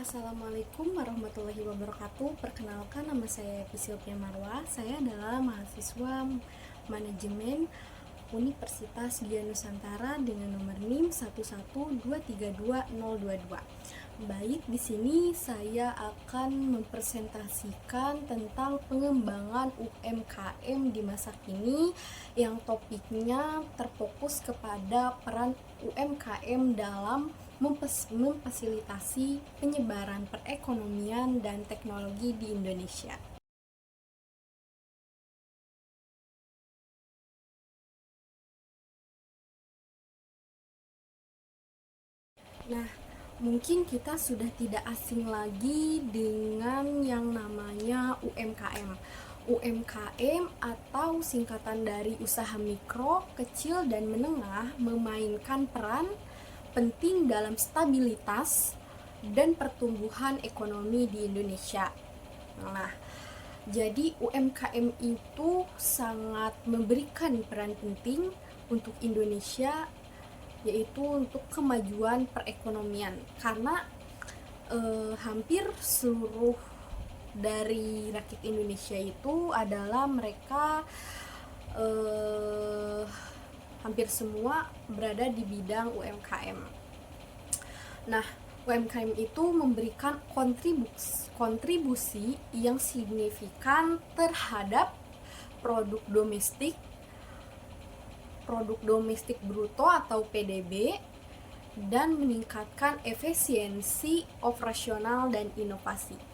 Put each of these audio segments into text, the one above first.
Assalamualaikum warahmatullahi wabarakatuh. Perkenalkan, nama saya Evi Silvia Marwa. Saya adalah mahasiswa manajemen Universitas Dian Nusantara dengan nomor NIM 112322022. Baik, di sini saya akan mempresentasikan tentang pengembangan UMKM di masa kini yang topiknya terfokus kepada peran UMKM dalam memfasilitasi penyebaran perekonomian dan teknologi di Indonesia. Nah, mungkin kita sudah tidak asing lagi dengan yang namanya UMKM. UMKM atau singkatan dari usaha mikro, kecil, dan menengah memainkan peran penting dalam stabilitas dan pertumbuhan ekonomi di Indonesia. Nah, jadi UMKM itu sangat memberikan peran penting untuk Indonesia, yaitu untuk kemajuan perekonomian, karena hampir seluruh dari rakyat Indonesia itu adalah mereka hampir semua berada di bidang UMKM. Nah, UMKM itu memberikan kontribusi yang signifikan terhadap produk domestik bruto atau PDB, dan meningkatkan efisiensi operasional dan inovasi.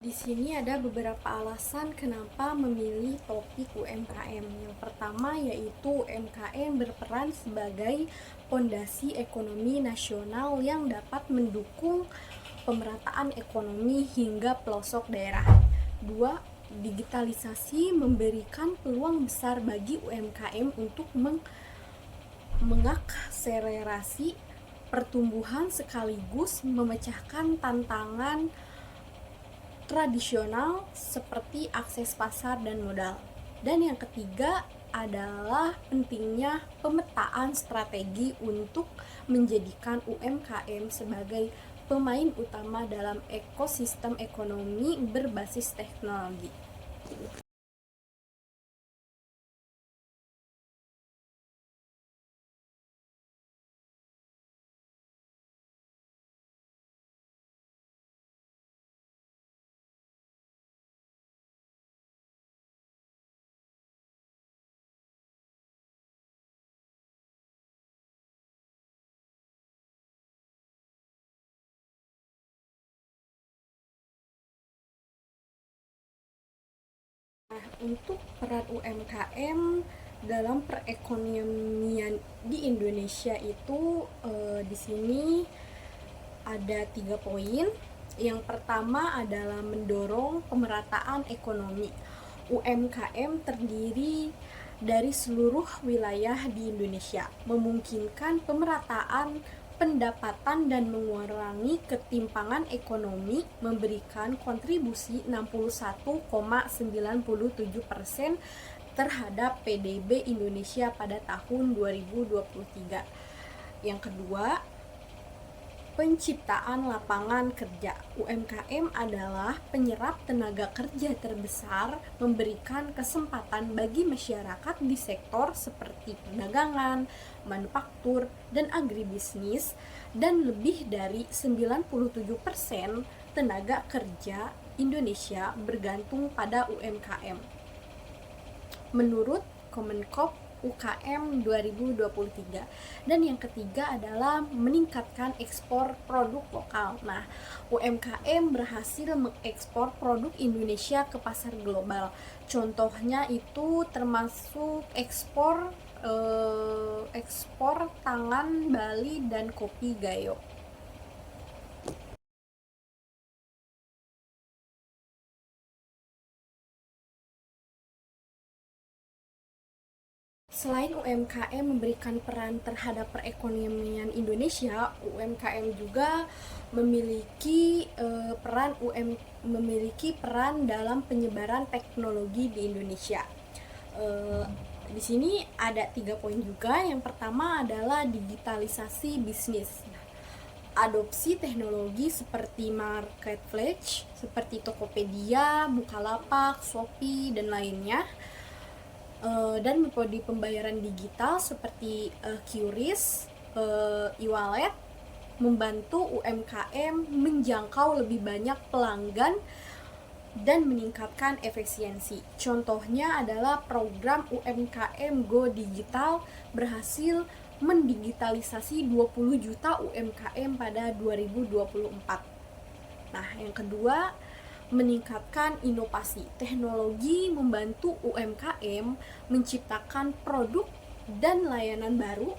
Di sini ada beberapa alasan kenapa memilih topik UMKM. Yang pertama yaitu UMKM berperan sebagai fondasi ekonomi nasional yang dapat mendukung pemerataan ekonomi hingga pelosok daerah. Dua, digitalisasi memberikan peluang besar bagi UMKM untuk mengakselerasi pertumbuhan sekaligus memecahkan tantangan tradisional seperti akses pasar dan modal. Dan yang ketiga adalah pentingnya pemetaan strategi untuk menjadikan UMKM sebagai pemain utama dalam ekosistem ekonomi berbasis teknologi. Nah, untuk peran UMKM dalam perekonomian di Indonesia itu di sini ada 3 poin. Yang pertama adalah mendorong pemerataan ekonomi. UMKM terdiri dari seluruh wilayah di Indonesia, memungkinkan pemerataan pendapatan dan mengurangi ketimpangan ekonomi, memberikan kontribusi 61,97% terhadap PDB Indonesia pada tahun 2023. Yang kedua, penciptaan lapangan kerja. UMKM adalah penyerap tenaga kerja terbesar, memberikan kesempatan bagi masyarakat di sektor seperti perdagangan, manufaktur, dan agribisnis, dan lebih dari 97% tenaga kerja Indonesia bergantung pada UMKM. Menurut Kemenkop UKM 2023. Dan yang ketiga adalah meningkatkan ekspor produk lokal. Nah, UMKM berhasil mengekspor produk Indonesia ke pasar global. Contohnya itu termasuk ekspor tangan Bali dan kopi Gayo. Selain UMKM memberikan peran terhadap perekonomian Indonesia, UMKM juga memiliki peran dalam penyebaran teknologi di Indonesia. Eh, di sini ada 3 poin juga. Yang pertama adalah digitalisasi bisnis. Adopsi teknologi seperti marketplace, seperti Tokopedia, Bukalapak, Shopee, dan lainnya, dan metode pembayaran digital seperti QRIS, e-wallet, membantu UMKM menjangkau lebih banyak pelanggan dan meningkatkan efisiensi. Contohnya adalah program UMKM Go Digital berhasil mendigitalisasi 20 juta UMKM pada 2024. Nah, yang kedua, meningkatkan inovasi. Teknologi membantu UMKM menciptakan produk dan layanan baru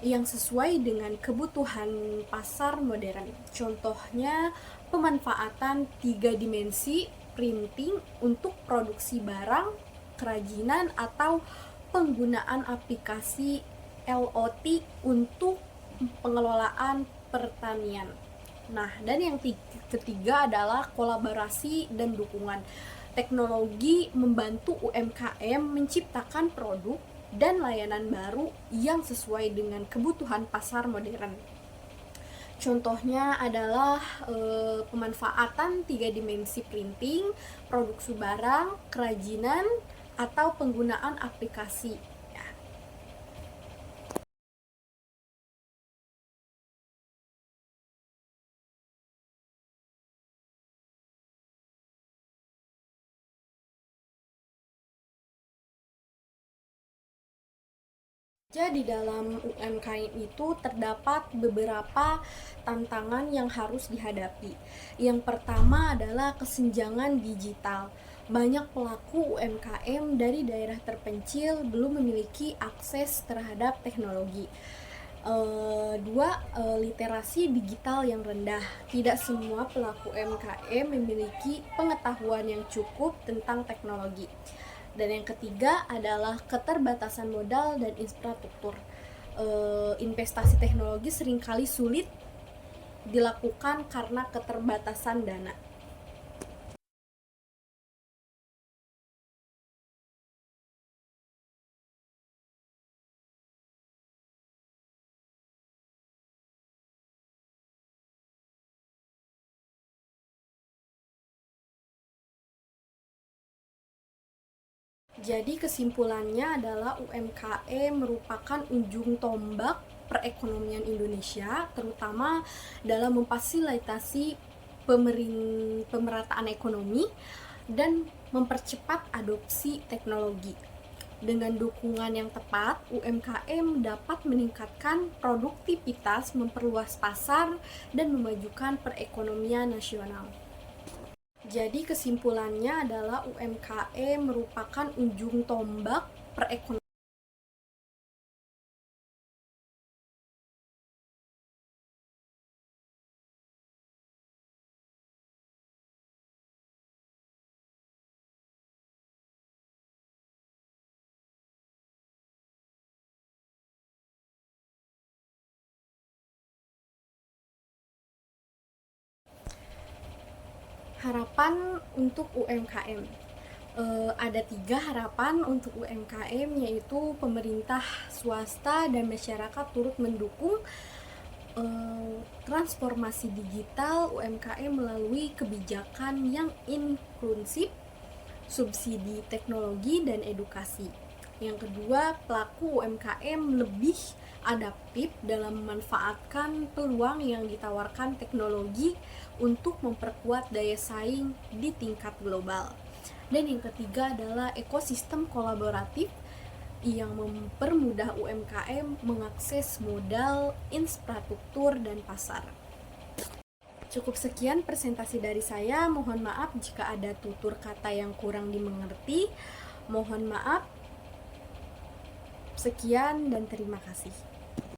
yang sesuai dengan kebutuhan pasar modern. Contohnya, pemanfaatan 3 dimensi printing untuk produksi barang, kerajinan, atau penggunaan aplikasi LOT untuk pengelolaan pertanian. Nah, dan yang ketiga adalah kolaborasi dan dukungan. Teknologi membantu UMKM menciptakan produk dan layanan baru yang sesuai dengan kebutuhan pasar modern. Contohnya adalah pemanfaatan 3 dimensi printing, produksi barang, kerajinan, atau penggunaan aplikasi. Jadi dalam UMKM itu terdapat beberapa tantangan yang harus dihadapi. Yang pertama adalah kesenjangan digital. Banyak pelaku UMKM dari daerah terpencil belum memiliki akses terhadap teknologi. Dua, literasi digital yang rendah. Tidak semua pelaku UMKM memiliki pengetahuan yang cukup tentang teknologi. Dan yang ketiga adalah keterbatasan modal dan infrastruktur. Investasi teknologi seringkali sulit dilakukan karena keterbatasan dana. Jadi kesimpulannya adalah UMKM merupakan ujung tombak perekonomian Indonesia, terutama dalam memfasilitasi pemerataan ekonomi dan mempercepat adopsi teknologi. Dengan dukungan yang tepat, UMKM dapat meningkatkan produktivitas, memperluas pasar, dan memajukan perekonomian nasional. Jadi kesimpulannya adalah UMKM merupakan ujung tombak perekonomian. Harapan untuk UMKM. Ada 3 harapan untuk UMKM, yaitu pemerintah, swasta, dan masyarakat turut mendukung transformasi digital UMKM melalui kebijakan yang inklusif, subsidi teknologi, dan edukasi. Yang kedua, pelaku UMKM lebih adaptif dalam memanfaatkan peluang yang ditawarkan teknologi untuk memperkuat daya saing di tingkat global. Dan yang ketiga adalah ekosistem kolaboratif yang mempermudah UMKM mengakses modal, infrastruktur, dan pasar. Cukup sekian presentasi dari saya. Mohon maaf jika ada tutur kata yang kurang dimengerti. Mohon maaf. Sekian dan terima kasih.